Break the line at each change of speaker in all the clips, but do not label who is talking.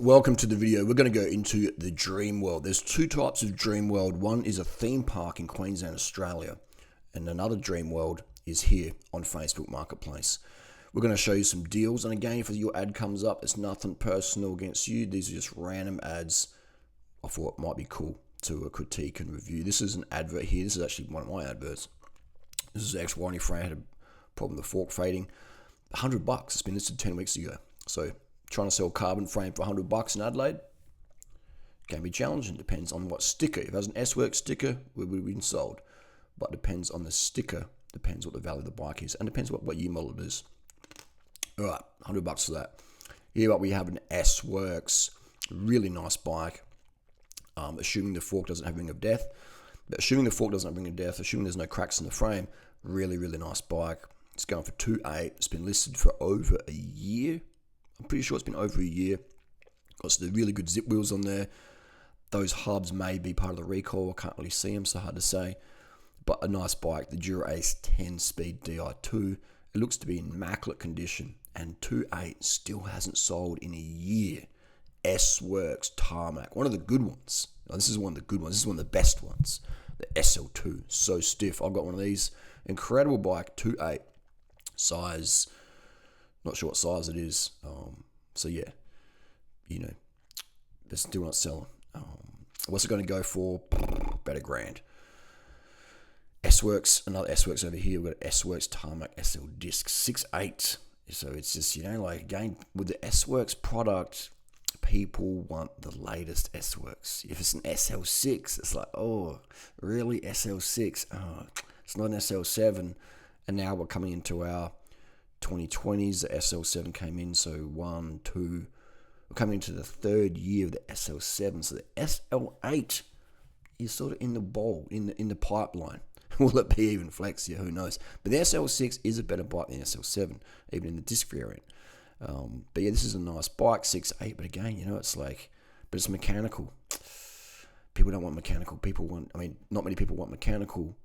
Welcome to the video. We're going to go into the dream world. There's two types of dream world. One is a theme park in Queensland, Australia, and another dream world is here on Facebook Marketplace. We're going to show you some deals, and again, if your ad comes up, it's nothing personal against you. These are just random ads I thought might be cool to critique and review. This is an advert here. This is actually one of my adverts. This is an ex-warranty frame. Had a problem with the fork fading. $100. It's been listed 10 weeks ago. So trying to sell carbon frame for $100 in Adelaide can be challenging. Depends on what sticker. If it has an S-Works sticker, we would have been sold. But depends on the sticker. Depends what the value of the bike is. And depends what year model it is. Alright, $100 for that. Here what we have an S-Works. Really nice bike. Assuming the fork doesn't have ring of death. But assuming the fork doesn't have ring of death, assuming there's no cracks in the frame, really, really nice bike. It's going for $2,800. It's been listed for over a year. I'm pretty sure it's been over a year. Got some really good zip wheels on there. Those hubs may be part of the recall. I can't really see them, so hard to say. But a nice bike, the Dura-Ace 10-speed Di2. It looks to be in immaculate condition. And $2,800 still hasn't sold in a year. S-Works Tarmac, one of the good ones. Now, this is one of the good ones. This is one of the best ones. The SL2, so stiff. I've got one of these. Incredible bike, $2,800. Size, not sure what size it is. So yeah, they're still not selling. What's it going to go for? About $1,000. S-Works, another S-Works over here. We've got S-Works Tarmac SL disc, $6,800. So it's just, again, with the S-Works product, people want the latest S-Works. If it's an SL6, it's like, oh, really? SL6? Oh, it's not an SL7. And now we're coming into our 2020s. The SL7 came in, so 1, 2. We're coming into the third year of the SL7. So the SL8 is sort of in the bowl, in the pipeline. Will it be even flexier? Who knows? But the SL6 is a better bike than the SL7, even in the disc variant. But yeah, this is a nice bike, $6,800. But again, it's like, but it's mechanical. People don't want mechanical. Not many people want mechanical.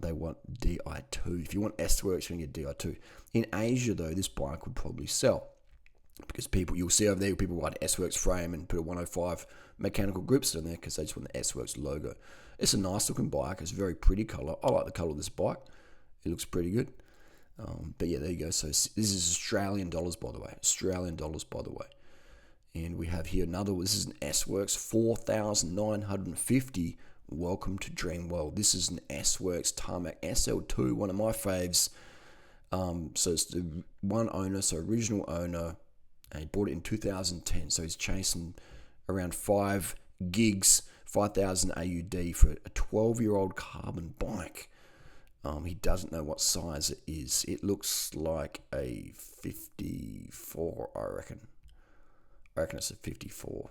They want Di2. If you want S-Works, you're going to get Di2. In Asia, though, this bike would probably sell. Because you'll see over there, people want an S-Works frame and put a 105 mechanical grips on there because they just want the S-Works logo. It's a nice looking bike. It's a very pretty colour. I like the colour of this bike. It looks pretty good. But yeah, there you go. So this is Australian dollars, by the way. Australian dollars, by the way. And we have here another. This is an S-Works, $4,950. Welcome to Dream World. This is an S-Works Tarmac SL2, one of my faves. So it's the one owner, so original owner, and he bought it in 2010. So he's chasing around 5 gigs, 5,000 AUD for a 12-year-old carbon bike. He doesn't know what size it is. It looks like a 54, I reckon. I reckon it's a 54.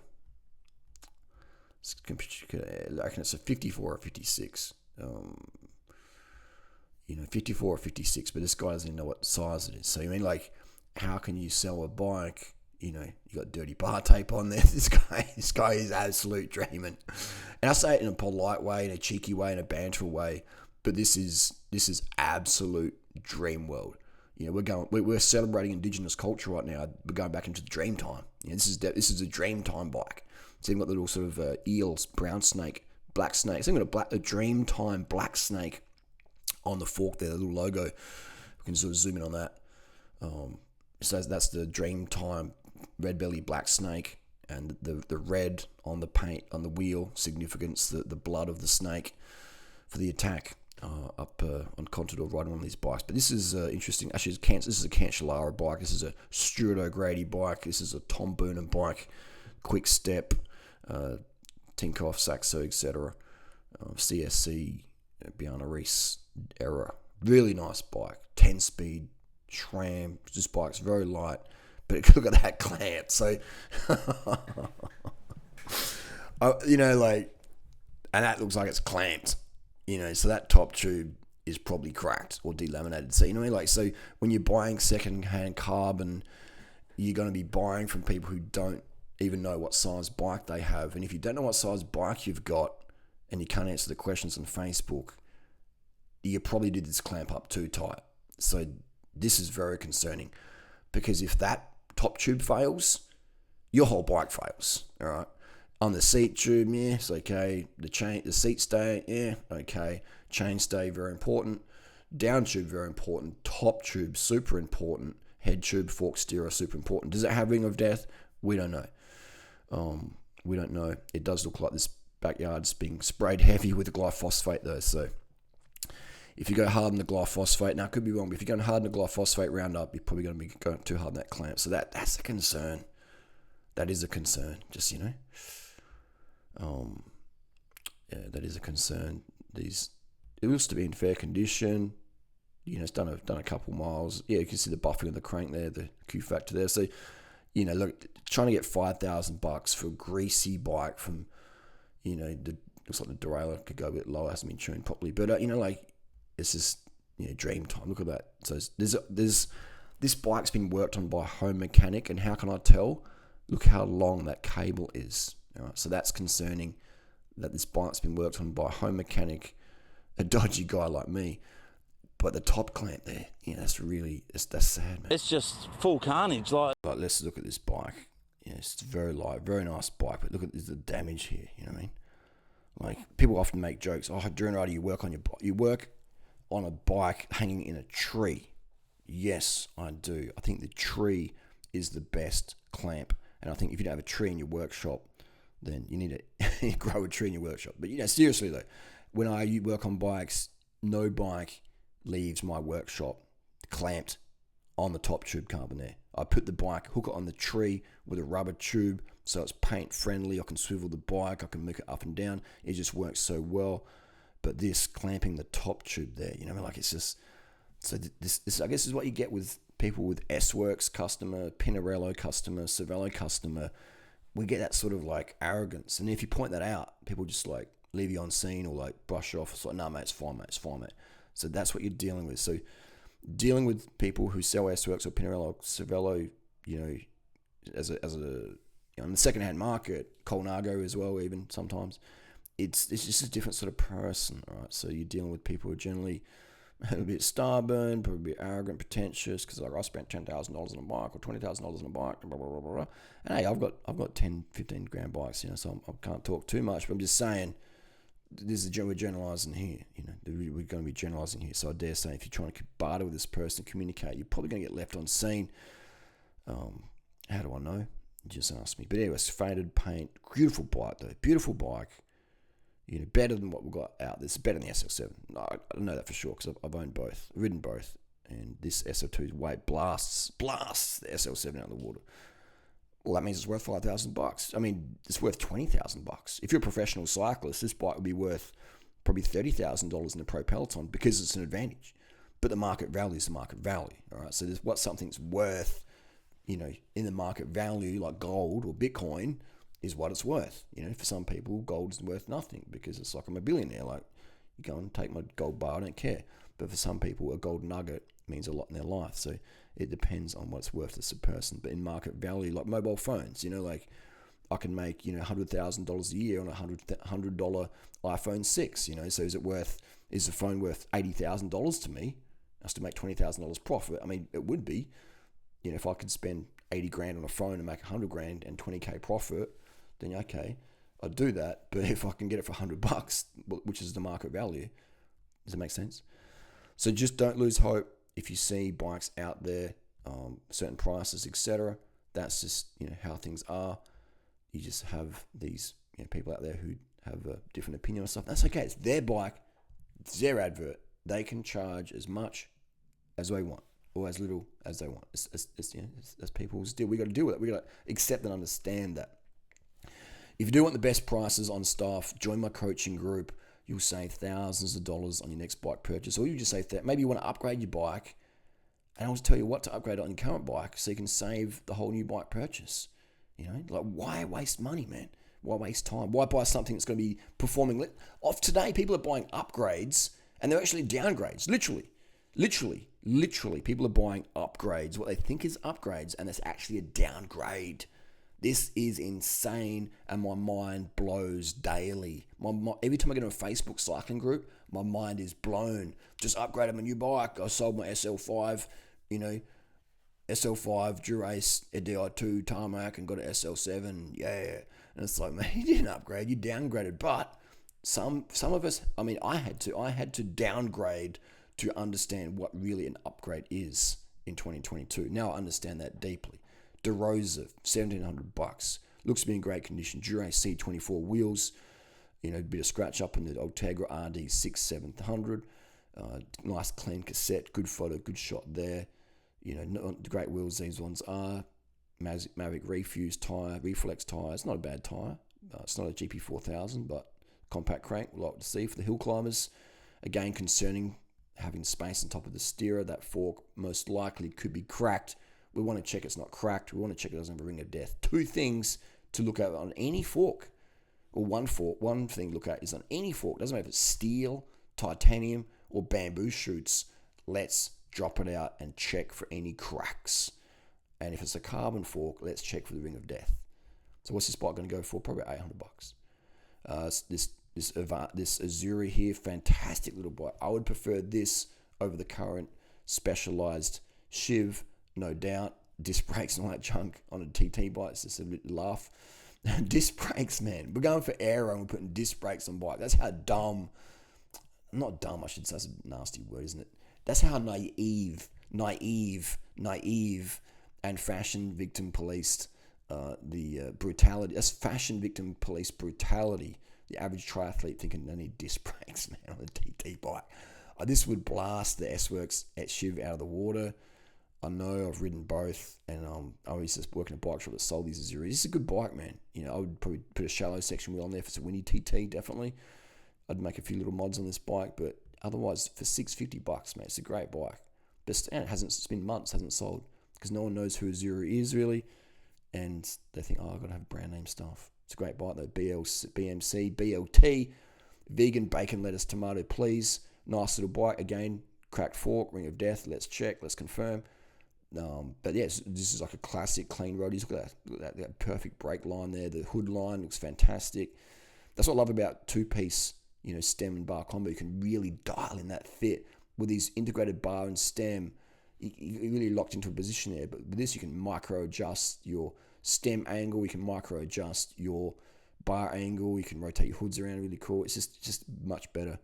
I reckon it's a 54 or 56. 54 or 56, but this guy doesn't even know what size it is. So, how can you sell a bike? You got dirty bar tape on there. This guy is absolute dreaming. And I say it in a polite way, in a cheeky way, in a banter way, but this is absolute dream world. We're celebrating Indigenous culture right now. We're going back into the dream time. This is a dream time bike. So you've got little sort of eels, brown snake, black snake. So you've got a dream time black snake on the fork there, the little logo. We can sort of zoom in on that. So that's the dream time red belly black snake, and the red on the paint on the wheel significance the blood of the snake for the attack up on Contador riding one of these bikes. But this is interesting. Actually, this is a Cancellara bike. This is a Stuart O'Grady bike. This is a Tom Burnham bike. Quick Step, Tinkoff, Saxo, etc. CSC, Biana Reese era. Really nice bike. 10-speed, SRAM. This bike's very light, but look at that clamp. So, and that looks like it's clamped. So that top tube is probably cracked or delaminated. So, so when you're buying second-hand carbon, you're going to be buying from people who don't even know what size bike they have. And if you don't know what size bike you've got and you can't answer the questions on Facebook, you probably did this clamp up too tight. So this is very concerning, because if that top tube fails, your whole bike fails. All right. On the seat tube, yeah, it's okay. The seat stay, yeah, okay. Chain stay, very important. Down tube, very important. Top tube, super important. Head tube, fork steerer, super important. Does it have ring of death? We don't know. We don't know. It does look like this backyard's being sprayed heavy with glyphosate though. So if you go hard on the glyphosate, now I could be wrong, but if you're going hard on the glyphosate Roundup, you're probably going to be going too hard on that clamp. So that's a concern. That is a concern. Just, that is a concern. It looks to be in fair condition. It's done a couple miles. Yeah, you can see the buffing of the crank there, the Q factor there. So, look, trying to get $5,000 for a greasy bike from, looks like the derailleur could go a bit low, hasn't been tuned properly. But, it's just, dream time. Look at that. So this bike's been worked on by a home mechanic, and how can I tell? Look how long that cable is. All right, so that's concerning that this bike's been worked on by a home mechanic, a dodgy guy like me. But the top clamp there, that's sad, man.
It's just full carnage.
Like, let's look at this bike. It's very light, very nice bike, but look at the damage here. You know what I mean? Like, people often make jokes. Oh, Durianrider, you work on a bike hanging in a tree. Yes, I do. I think the tree is the best clamp, and I think if you don't have a tree in your workshop, then you need to grow a tree in your workshop. But seriously though, when I work on bikes, no bike leaves my workshop clamped on the top tube carbon there. I put the bike, hook it on the tree with a rubber tube so it's paint friendly. I can swivel the bike, I can move it up and down. It just works so well. But this clamping the top tube there, it's just, so this I guess is what you get with people with S-Works customer, Pinarello customer, Cervelo customer. We get that sort of like arrogance. And if you point that out, people just like leave you on scene or like brush off. It's like, no, mate, it's fine, mate. So that's what you're dealing with. So dealing with people who sell S-Works or Pinarello or Cervelo, as a in the secondhand market, Colnago as well, even sometimes, it's just a different sort of person, right? So you're dealing with people who are generally a bit stubborn, probably a bit arrogant, pretentious, because like, I spent $10,000 on a bike or $20,000 on a bike, blah, blah, blah, blah. And hey, I've got 10, 15 grand bikes, so I can't talk too much, but I'm just saying, we're generalising here, we're going to be generalising here. So I dare say, if you're trying to barter with this person, communicate, you're probably going to get left on scene. How do I know? Just ask me. But anyway, it's faded paint, beautiful bike though, beautiful bike. Better than what we've got out. This is better than the SL7. No, I know that for sure because I've owned both, ridden both, and this SL2's weight blasts the SL7 out of the water. Well, that means it's worth $5,000. I mean, it's worth $20,000. If you're a professional cyclist, this bike would be worth probably $30,000 in the Pro Peloton because it's an advantage. But the market value is the market value. All right, so there's what something's worth, in the market value, like gold or Bitcoin, is what it's worth. For some people, gold is worth nothing because it's like I'm a billionaire. Like, you go and take my gold bar, I don't care. But for some people, a gold nugget means a lot in their life. So it depends on what it's worth as a person. But in market value, like mobile phones, like I can make, $100,000 a year on a $100 iPhone 6, So is the phone worth $80,000 to me? That's to make $20,000 profit. I mean, it would be, if I could spend 80 grand on a phone and make 100 grand and 20k profit, then okay, I'd do that. But if I can get it for $100, which is the market value, does it make sense? So just don't lose hope if you see bikes out there, certain prices, etc. That's just how things are. You just have these people out there who have a different opinion on stuff. That's okay. It's their bike, it's their advert. They can charge as much as they want or as little as they want. It's people's deal. We got to deal with it. We got to accept and understand that. If you do want the best prices on stuff, join my coaching group. You'll save thousands of dollars on your next bike purchase. Or you just say that maybe you want to upgrade your bike, and I'll just tell you what to upgrade on your current bike so you can save the whole new bike purchase. Like, why waste money, man? Why waste time? Why buy something that's going to be performing? Off today, people are buying upgrades and they're actually downgrades. Literally, people are buying upgrades, what they think is upgrades, and it's actually a downgrade. This is insane, and my mind blows daily. Every time I get in a Facebook cycling group, my mind is blown. Just upgraded my new bike. I sold my SL5, SL5, Durace, a DI2, Tarmac, and got an SL7. Yeah. And it's like, man, you didn't upgrade, you downgraded. But some of us, I mean, I had to downgrade to understand what really an upgrade is in 2022. Now I understand that deeply. DeRosa, $1,700. Looks to be in great condition. Durace C24 wheels, a bit of scratch up in the Ultegra RD 6700. Nice clean cassette, good photo, good shot there. Not great wheels these ones are. Mavic Reflex tyre. It's not a bad tyre. It's not a GP4000, but compact crank, we'd like to see for the hill climbers. Again, concerning having space on top of the steerer. That fork most likely could be cracked. We want to check it's not cracked. We want to check it doesn't have a ring of death. Two things to look at on any fork, or one thing to look at is on any fork. Doesn't matter if it's steel, titanium, or bamboo shoots. Let's drop it out and check for any cracks. And if it's a carbon fork, let's check for the ring of death. So what's this bike going to go for? Probably $800. This Azuri here, fantastic little bike. I would prefer this over the current specialized Shiv, no doubt. Disc brakes and all that junk on a TT bike. It's just a bit laugh. Disc brakes, man. We're going for aero and we're putting disc brakes on bike. That's how dumb. Not dumb, I should say. That's a nasty word, isn't it? That's how naive, and fashion victim policed the brutality. That's fashion victim police brutality. The average triathlete thinking they need disc brakes, man, on a TT bike. This would blast the S-Works at Shiv out of the water. I know I've ridden both, and I was just working a bike shop that sold these Azuris. This is a good bike, man. I would probably put a shallow section wheel on there if it's a windy TT, definitely. I'd make a few little mods on this bike, but otherwise, for $650, man, it's a great bike. And it's been months, hasn't sold, because no one knows who Azuri is, really, and they think, I've got to have brand name stuff. It's a great bike, though. BMC, BLT, vegan, bacon, lettuce, tomato, please. Nice little bike. Again, cracked fork, ring of death. Let's check, let's confirm. But yes, this is like a classic clean roadies. Look at that perfect brake line there. The hood line looks fantastic. That's what I love about two-piece, stem and bar combo. You can really dial in that fit with these integrated bar and stem. You're really locked into a position there. But with this, you can micro adjust your stem angle. You can micro adjust your bar angle. You can rotate your hoods around. Really cool. It's just much better.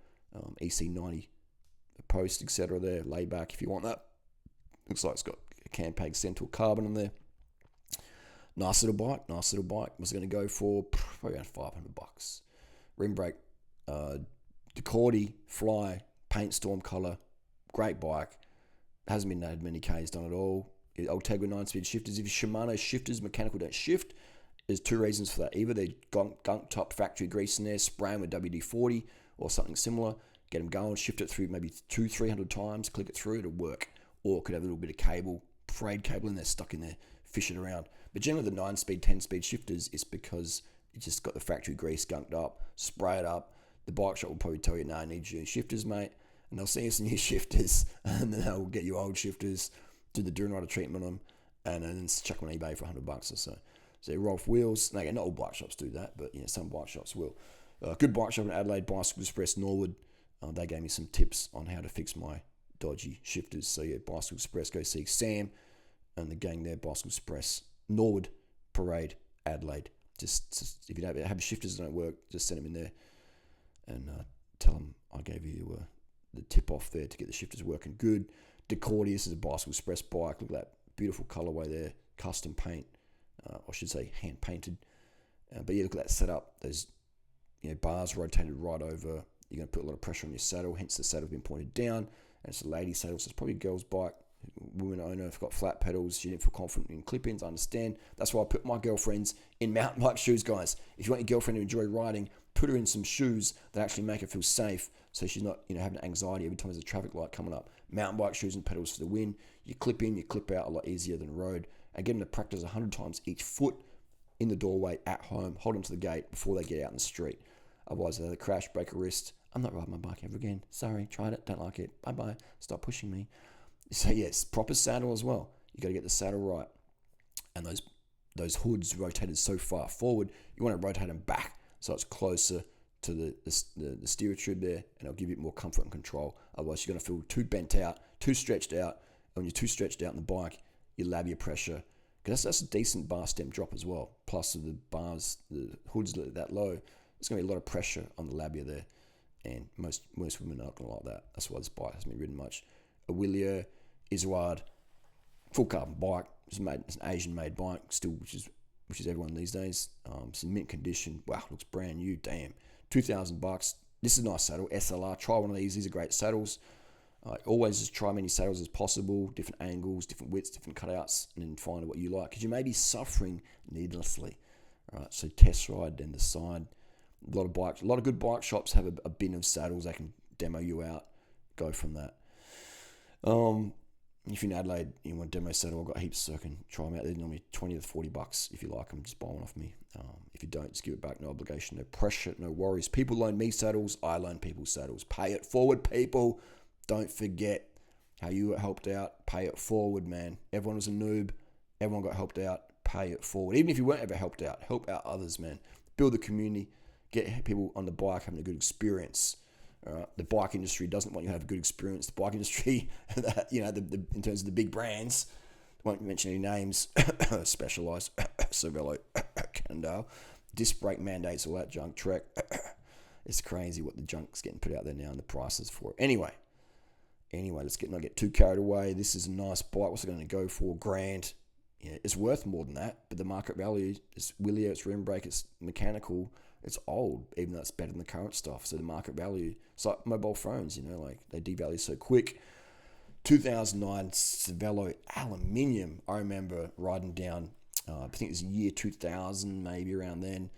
EC90 post, etc. there. Lay back if you want that. Looks like it's got a Campag Central carbon on there. Nice little bike. Was going to go for probably around $500. Rim brake, Decordi, Fly, paint storm color. Great bike. Hasn't been had many Ks done at all. Ultegra 9-speed shifters. If your Shimano shifters mechanical don't shift, there's two reasons for that. Either they're gunked up factory grease in there, spray them with WD-40 or something similar, get them going, shift it through maybe 200-300 times, click it through, it'll work. Or it could have a little bit of cable, frayed cable in there, stuck in there, fish it around. But generally the 9-speed, 10-speed shifters is because you just got the factory grease gunked up, spray it up. The bike shop will probably tell you, no, I need new shifters, mate. And they'll send you some new shifters, and then they'll get you old shifters, do the Durianrider treatment on them, and then chuck them on eBay for $100 or so. So you roll off wheels. Now, again, not all bike shops do that, but some bike shops will. Good bike shop in Adelaide, Bicycle Express Norwood. They gave me some tips on how to fix my dodgy shifters. So yeah, Bicycle Express, go see Sam and the gang there, Bicycle Express, Norwood, Parade, Adelaide. Just if you don't have shifters that don't work, just send them in there and tell them I gave you the tip off there to get the shifters working good. Decordi, this is a Bicycle Express bike. Look at that beautiful colorway there, custom paint, I should say hand painted. But yeah, look at that setup. There's bars rotated right over. You're going to put a lot of pressure on your saddle, hence the saddle's been pointed down. And it's a lady saddle, so it's probably a girl's bike. Woman owner, if got flat pedals, she didn't feel confident in clip-ins, I understand. That's why I put my girlfriends in mountain bike shoes, guys. If you want your girlfriend to enjoy riding, put her in some shoes that actually make her feel safe, so she's not having anxiety every time there's a traffic light coming up. Mountain bike shoes and pedals for the win. You clip in, you clip out a lot easier than road. And get them to practice 100 times each foot in the doorway at home. Hold them to the gate before they get out in the street. Otherwise, they'll crash, break a wrist. I'm not riding my bike ever again. Sorry, tried it, don't like it. Bye-bye. Stop pushing me. So yes, proper saddle as well. You got to get the saddle right. And those hoods rotated so far forward, you want to rotate them back so it's closer to the steerer tube there, and it'll give you more comfort and control. Otherwise, you're going to feel too bent out, too stretched out. And when you're too stretched out in the bike, your labia pressure, because that's a decent bar stem drop as well. Plus the bars, the hood's that low, there's going to be a lot of pressure on the labia there, and most women aren't going to like that. That's why this bike hasn't been ridden much. A Willier Izoard full carbon bike. It's an Asian-made bike still, which is everyone these days. It's in mint condition. Wow, looks brand new. Damn, $2,000. This is a nice saddle. SLR. Try one of these. These are great saddles. Always just try many saddles as possible, different angles, different widths, different cutouts, and then find what you like, because you may be suffering needlessly. All right, so test ride, then decide. A lot of good bike shops have a bin of saddles they can demo you out. Go from that. If you're in Adelaide, you want a demo saddle, I've got heaps, so I can try them out. They're normally $20 to $40 if you like them. Just buy one off me. If you don't, just give it back. No obligation, no pressure, no worries. People loan me saddles. I loan people saddles. Pay it forward, people. Don't forget how you got helped out. Pay it forward, man. Everyone was a noob. Everyone got helped out. Pay it forward. Even if you weren't ever helped out, help out others, man. Build the community. Get people on the bike having a good experience. The bike industry doesn't want you to have a good experience. The bike industry, in terms of the big brands, won't mention any names, Specialized, Cervelo, Cannondale, disc brake mandates, all that junk, Trek. It's crazy what the junk's getting put out there now and the prices for it. Anyway, let's not get too carried away. This is a nice bike. What's it going to go for? $1,000. Yeah, it's worth more than that, but the market value is Willier, it's rim brake, it's mechanical, it's old, even though it's better than the current stuff. So the market value, it's like mobile phones, they devalue so quick. 2009 Cervelo aluminium. I remember riding down, I think it was year 2000, maybe around then.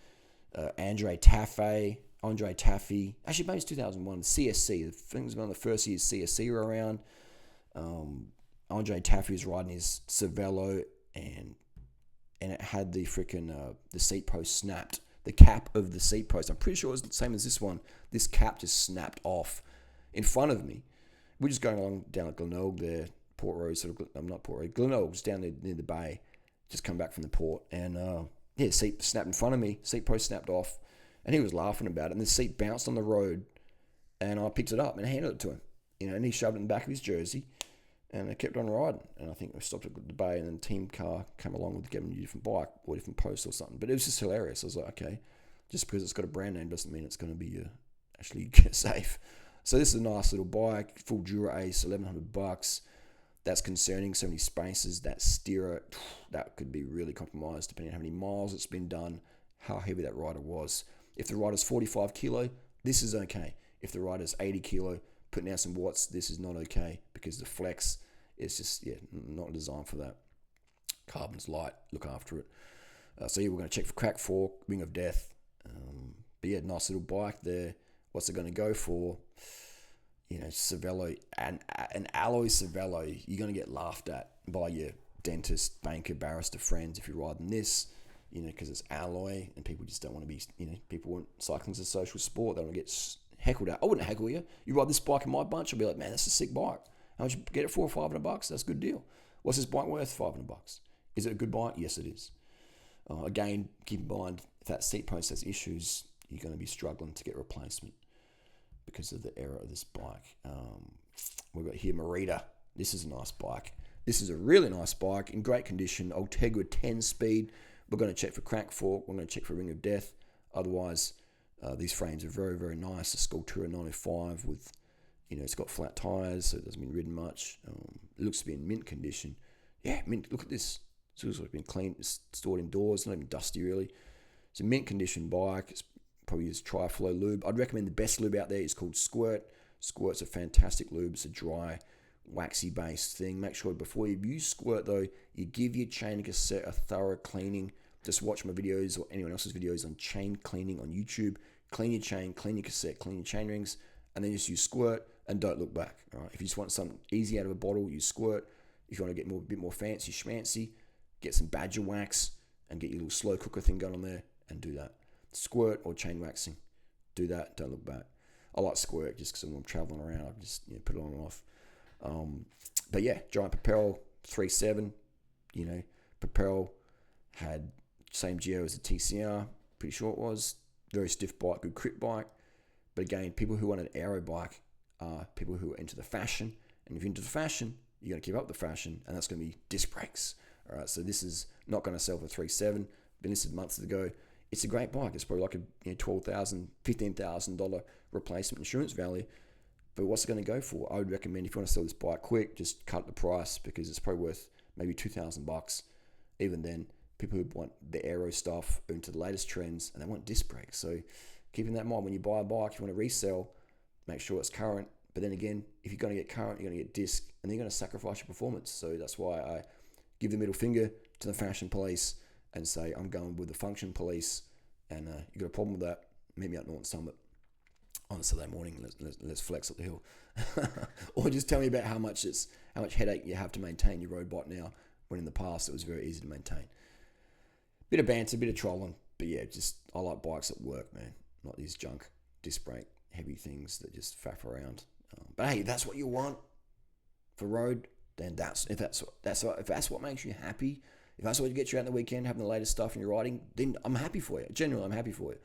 Andre Taffy. Actually, maybe it's 2001. CSC. I think it was one of the first years CSC were around. Andre Taffy was riding his Cervelo, and it had the freaking the seat post snapped. The cap of the seat post, I'm pretty sure it was the same as this one. This cap just snapped off in front of me. We're just going along down at Glenelg there, Port Road, not Port Road, Glenelg, just down there near the bay, just come back from the port, and seat snapped in front of me, seat post snapped off, and he was laughing about it, and the seat bounced on the road, and I picked it up and handed it to him, and he shoved it in the back of his jersey, and I kept on riding, and I think we stopped at the bay, and then team car came along with getting a different bike or a different post or something, but it was just hilarious. I was like, okay, just because it's got a brand name doesn't mean it's going to be actually safe. So this is a nice little bike, full Dura Ace, $1,100. That's concerning. So many spaces. That steerer, that could be really compromised depending on how many miles it's been done, how heavy that rider was. If the rider's 45 kilo, this is okay. If the rider's 80 kilo, putting out some watts, this is not okay, because the flex is just not designed for that. Carbon's light. Look after it. We're going to check for crack fork, ring of death. Nice little bike there. What's it going to go for? Cervelo, an alloy Cervelo, you're going to get laughed at by your dentist, banker, barrister friends if you're riding this, because it's alloy, and people just don't want to be, people want cycling's a social sport. They don't want to get heckled at. I wouldn't heckle you. You ride this bike in my bunch, I'll be like, man, that's a sick bike. How much you get it for? $500? That's a good deal. What's this bike worth? $500. Is it a good bike? Yes, it is. Again, keep in mind, if that seat post has issues, you're going to be struggling to get replacement because of the error of this bike. We've got here Merida. This is a nice bike. This is a really nice bike in great condition. Ultegra 10 speed. We're going to check for crack fork. We're going to check for ring of death. Otherwise, these frames are very, very nice. A Sculptura 905 with, it's got flat tires, so it doesn't been ridden much. It looks to be in mint condition. Yeah, mint. Look at this. It's also been cleaned, stored indoors, not even dusty really. It's a mint condition bike. It's probably use Tri-Flow lube. I'd recommend the best lube out there is called Squirt. Squirt's a fantastic lube. It's a dry, waxy based thing. Make sure before you use Squirt though, you give your chain cassette a thorough cleaning. Just watch my videos or anyone else's videos on chain cleaning on YouTube. Clean your chain, clean your cassette, clean your chain rings, and then just use Squirt and don't look back. All right? If you just want something easy out of a bottle, use Squirt. If you want to get a bit more fancy schmancy, get some Badger wax and get your little slow cooker thing going on there and do that. Squirt or chain waxing. Do that. Don't look back. I like Squirt just because when I'm traveling around, I can just put it on and off. Giant Propel 3.7. Propel had same geo as the TCR. Pretty sure it was. Very stiff bike, good grip bike. But again, people who want an aero bike are people who are into the fashion. And if you're into the fashion, you're going to keep up with the fashion, and that's going to be disc brakes. All right, so this is not going to sell for $3,700. Been listed months ago. It's a great bike. It's probably like a $12,000, $15,000 replacement insurance value. But what's it going to go for? I would recommend, if you want to sell this bike quick, just cut the price, because it's probably worth maybe $2,000. Even then, people who want the aero stuff are into the latest trends, and they want disc brakes. So keeping that in mind, when you buy a bike, if you want to resell, make sure it's current. But then again, if you're going to get current, you're going to get disc, and then you're going to sacrifice your performance. So that's why I give the middle finger to the fashion police and say, I'm going with the function police, and you got a problem with that, meet me at Norton Summit on a Saturday morning. Let's flex up the hill. Or just tell me about how much headache you have to maintain your road bike now, when in the past it was very easy to maintain. Bit of banter, bit of trolling, but yeah, I like bikes that work, man. Not these junk disc brake heavy things that just faff around. But hey, if that's what you want for road, then if that's what makes you happy, if that's what gets you out on the weekend, having the latest stuff in your riding, then I'm happy for you. Genuinely, I'm happy for you.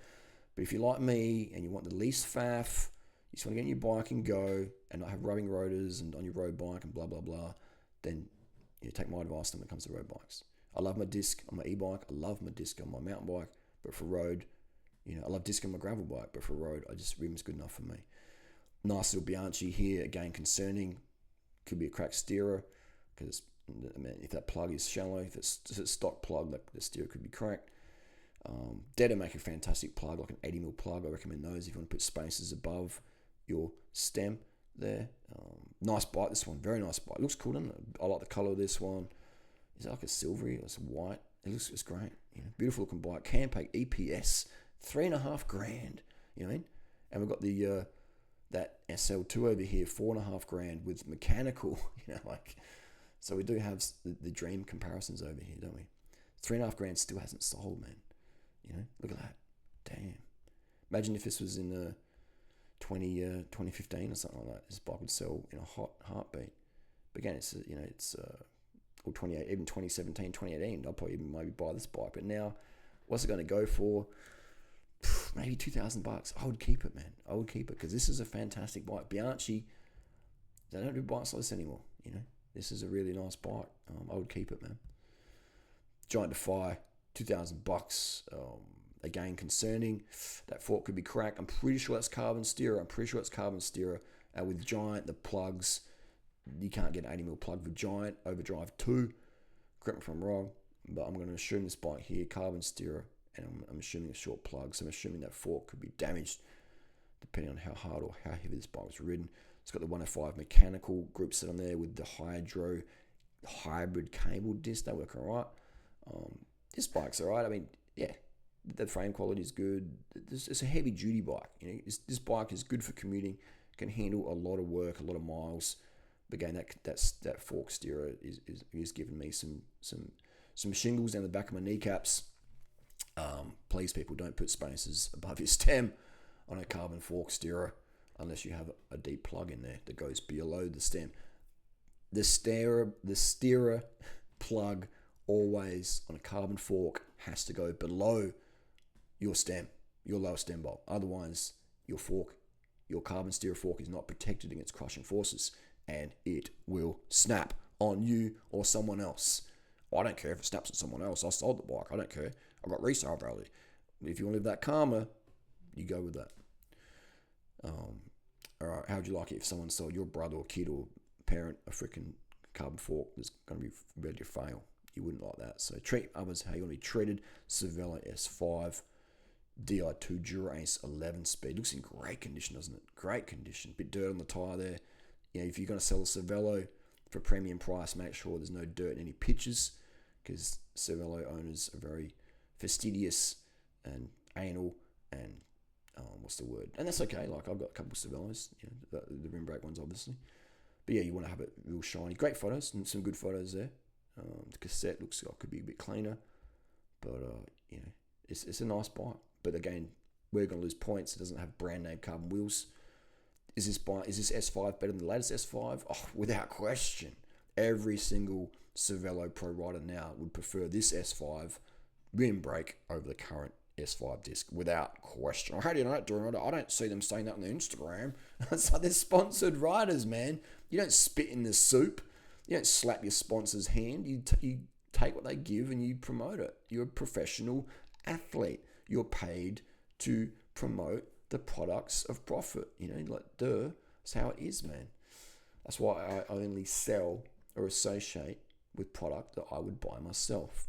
But if you're like me and you want the least faff, you just want to get on your bike and go and not have rubbing rotors and on your road bike and blah, blah, blah, then take my advice when it comes to road bikes. I love my disc on my e-bike. I love my disc on my mountain bike. But for road, I love disc on my gravel bike. But for road, rim's good enough for me. Nice little Bianchi here. Again, concerning. Could be a cracked steerer, because if that plug is shallow, if it's a stock plug, the steerer could be cracked. Deta make a fantastic plug, like an 80mm plug. I recommend those if you want to put spaces above your stem there. Nice bike, this one. Very nice bike. It looks cool, doesn't it? I like the colour of this one. Is it like a silvery or it's white? It's great. Beautiful looking bike. Campac EPS, $3,500. You know what I mean? And we've got the that SL2 over here, $4,500 with mechanical. So we do have the dream comparisons over here, don't we? $3,500 still hasn't sold, man. Look at that. Damn. Imagine if this was in 2015 or something like that. This bike would sell in a hot heartbeat. But again, or 28, even 2017, 2018, I'll probably maybe buy this bike. But now, what's it going to go for? Maybe $2,000. I would keep it, man. I would keep it, because this is a fantastic bike. Bianchi, they don't do bikes like this anymore. This is a really nice bike. I would keep it, man. Giant Defy, $2,000. Again, concerning. That fork could be cracked. I'm pretty sure that's carbon steerer. With Giant, the plugs, you can't get an 80mm plug for Giant. Overdrive 2. Correct me if I'm wrong, but I'm going to assume this bike here, carbon steerer, and I'm assuming a short plug. So I'm assuming that fork could be damaged, depending on how hard or how heavy this bike was ridden. It's got the 105 mechanical group set on there with the Hydro hybrid cable disc. They work all right. This bike's all right. I mean, yeah, the frame quality is good. It's a heavy duty bike. This bike is good for commuting. Can handle a lot of work, a lot of miles. But again, that fork steerer is giving me some shingles down the back of my kneecaps. Please, people, don't put spaces above your stem on a carbon fork steerer unless you have a deep plug in there that goes below the stem. The steerer plug always on a carbon fork has to go below your stem, your lower stem bolt. Otherwise, your carbon steerer fork is not protected against crushing forces, and it will snap on you or someone else. I don't care if it snaps on someone else. I sold the bike. I don't care. I've got resale value. If you want to live that karma, you go with that. All right, how would you like it if someone sold your brother or kid or parent a freaking carbon fork that's going to be ready to fail? You wouldn't like that. So treat others how you want to be treated. Cervelo S5, Di2 Dura-Ace 11-speed. Looks in great condition, doesn't it? Great condition. Bit dirt on the tyre there. If you're going to sell a Cervelo for a premium price, make sure there's no dirt in any pictures, because Cervelo owners are very fastidious and anal and what's the word? And that's okay. Like, I've got a couple of Cervelos, the rim brake ones, obviously. But yeah, you want to have it real shiny. Great photos, and some good photos there. The cassette looks like it could be a bit cleaner, but it's a nice bike. But again, we're going to lose points. It doesn't have brand name carbon wheels. Is this S5 better than the latest S5? Oh, without question. Every single Cervelo Pro rider now would prefer this S5 rim brake over the current S5 disc, without question. How do you know that, Durianrider? I don't see them saying that on their Instagram. It's like they're sponsored riders, man. You don't spit in the soup. You don't slap your sponsor's hand. You take what they give and you promote it. You're a professional athlete. You're paid to promote the products of profit. That's how it is, man. That's why I only sell or associate with product that I would buy myself.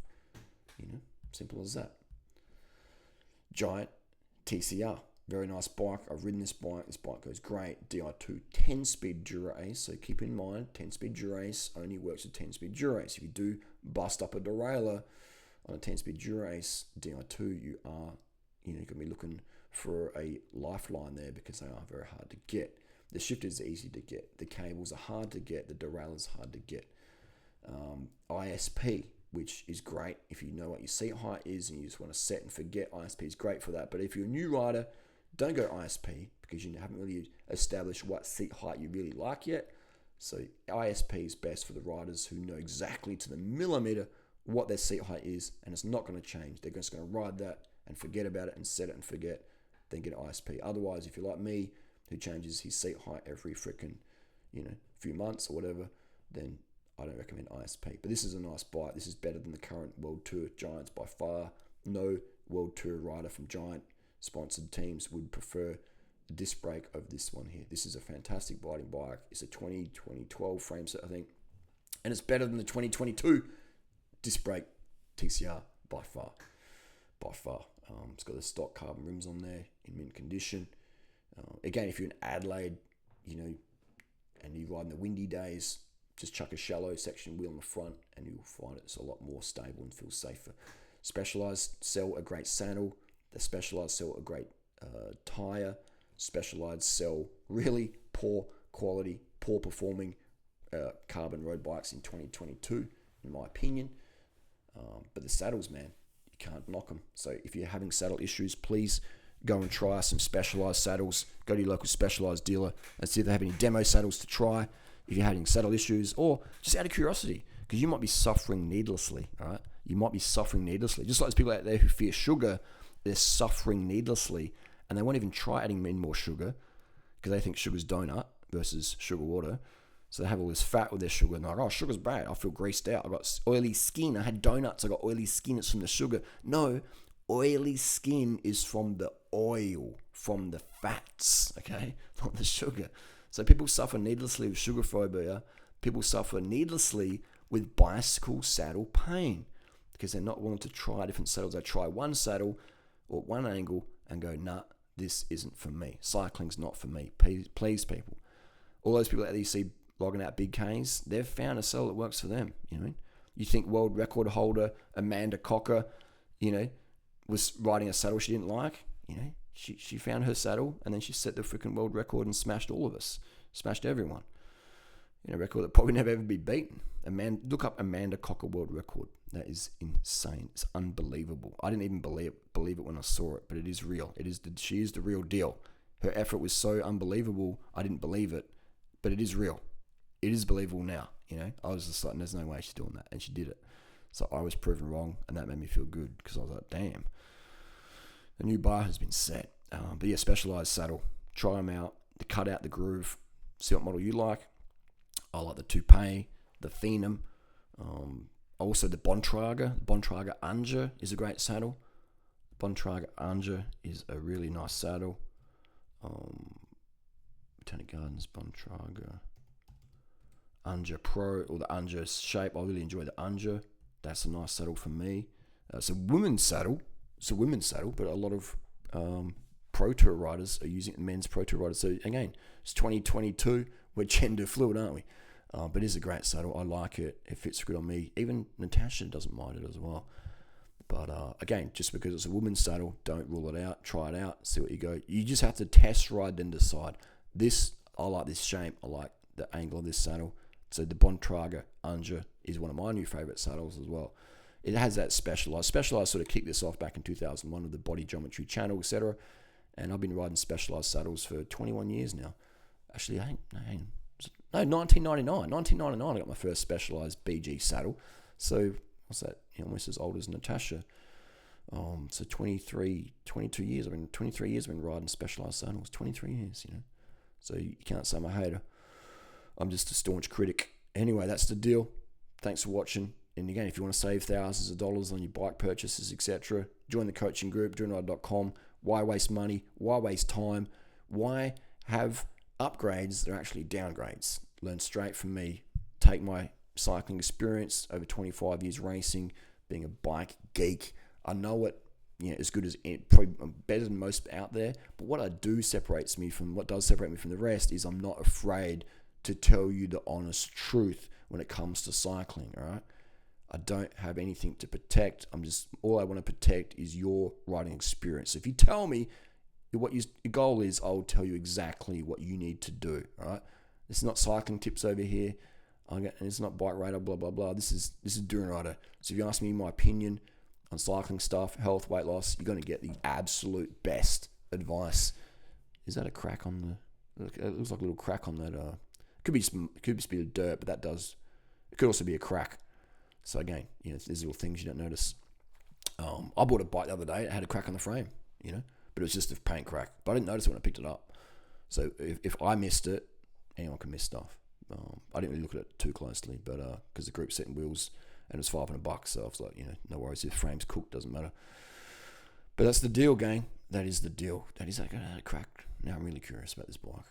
Simple as that. Giant TCR. Very nice bike. I've ridden this bike. This bike goes great. Di2 10-speed Dura-Ace. So keep in mind, 10-speed Dura-Ace only works with 10-speed Dura-Ace. If you do bust up a derailleur on a 10-speed Dura-Ace Di2, you're going to be looking for a lifeline there because they are very hard to get. The shifters are easy to get. The cables are hard to get. The derailleur's hard to get. ISP, which is great if you know what your seat height is and you just want to set and forget. ISP is great for that. But if you're a new rider, don't go ISP because you haven't really established what seat height you really like yet. So ISP is best for the riders who know exactly to the millimeter what their seat height is, and it's not going to change. They're just going to ride that and forget about it and set it and forget, then get ISP. Otherwise, if you're like me, who changes his seat height every freaking, few months or whatever, then I don't recommend ISP. But this is a nice bike. This is better than the current World Tour Giants by far. No World Tour rider from Giant sponsored teams would prefer the disc brake of this one here. This is a fantastic riding bike. It's a 2012 frame set, I think. And it's better than the 2022 disc brake TCR by far. It's got the stock carbon rims on there in mint condition. Again, if you're in Adelaide, and you ride in the windy days, just chuck a shallow section wheel on the front and you'll find it's a lot more stable and feels safer. Specialized sell a great saddle. The Specialized sell a great tire. Specialized sell really poor quality, poor performing carbon road bikes in 2022, in my opinion. But the saddles, man, you can't knock them. So if you're having saddle issues, please go and try some Specialized saddles. Go to your local Specialized dealer and see if they have any demo saddles to try if you're having saddle issues, or just out of curiosity, because you might be suffering needlessly, all right? You might be suffering needlessly. Just like those people out there who fear sugar, they're suffering needlessly, and they won't even try adding in more sugar because they think sugar's donut versus sugar water. So they have all this fat with their sugar, and they're like, oh, sugar's bad. I feel greased out. I got oily skin. I had donuts. I got oily skin. It's from the sugar. No, oily skin is from the oil, from the fats, okay? Not the sugar. So people suffer needlessly with sugar phobia. People suffer needlessly with bicycle saddle pain because they're not willing to try different saddles. They try one saddle or one angle and go, nah, this isn't for me. Cycling's not for me. Please, people. All those people that you see logging out big Ks, they've found a saddle that works for them. You think world record holder Amanda Cocker, was riding a saddle she didn't like? She found her saddle and then she set the freaking world record and smashed all of us, smashed everyone. A record that probably never ever be beaten. Look up Amanda Cocker world record. That is insane. It's unbelievable. I didn't even believe it when I saw it, but it is real. She is the real deal. Her effort was so unbelievable, I didn't believe it, but it is real. It is believable now. I was just like, there's no way she's doing that, and she did it. So I was proven wrong, and that made me feel good because I was like, damn. The new bar has been set. But yeah, Specialized saddle. Try them out. Cut out the groove. See what model you like. I like the Toupee, the Phenom. Also the Bontrager. Bontrager Unger is a great saddle. Bontrager Unger is a really nice saddle. Botanic Gardens Bontrager Unger Pro, or the Unger shape. I really enjoy the Unger. That's a nice saddle for me. It's a women's saddle. But a lot of Pro Tour riders are using it, men's Pro Tour riders. So again, it's 2022. We're gender fluid, aren't we? But it is a great saddle. I like it. It fits good on me. Even Natasha doesn't mind it as well. But again, just because it's a woman's saddle, don't rule it out. Try it out. See what you go. You just have to test ride, then decide. I like this shape. I like the angle of this saddle. So the Bontrager Unger is one of my new favorite saddles as well. It has that Specialized. Specialized sort of kicked this off back in 2001 with the body geometry channel, etc. And I've been riding Specialized saddles for 21 years now. Actually, 1999. 1999, I got my first Specialized BG saddle. So, what's that? Almost as old as Natasha. So 22 years. 23 years I've been riding Specialized saddles. 23 years, So you can't say I'm a hater. I'm just a staunch critic Anyway, that's the deal. Thanks for watching. And again, if you want to save thousands of dollars on your bike purchases, etc., join the coaching group, Durianrider.com. Why waste money? Why waste time? Why have upgrades that are actually downgrades? Learn straight from me. Take my cycling experience over 25 years racing, being a bike geek. I know it, as good as probably better than most out there. But what does separate me from the rest is I'm not afraid to tell you the honest truth when it comes to cycling. All right. I don't have anything to protect. All I want to protect is your riding experience. So if you tell me what your goal is, I'll tell you exactly what you need to do. All right. It's not cycling tips over here. And it's not bike radar, blah, blah, blah. This is Durianrider. So if you ask me my opinion on cycling stuff, health, weight loss, you're going to get the absolute best advice. Is that a crack on the... It looks like a little crack on that. Could be just a bit of dirt, but it could also be a crack. So again, there's little things you don't notice. I bought a bike the other day. It had a crack on the frame, but it was just a paint crack. But I didn't notice it when I picked it up. So if I missed it, anyone can miss stuff. I didn't really look at it too closely, but because the group's setting wheels and it was $500, so I was like, no worries. If the frame's cooked, doesn't matter. But that's the deal, gang. That is the deal. That is like a crack. Now I'm really curious about this bike.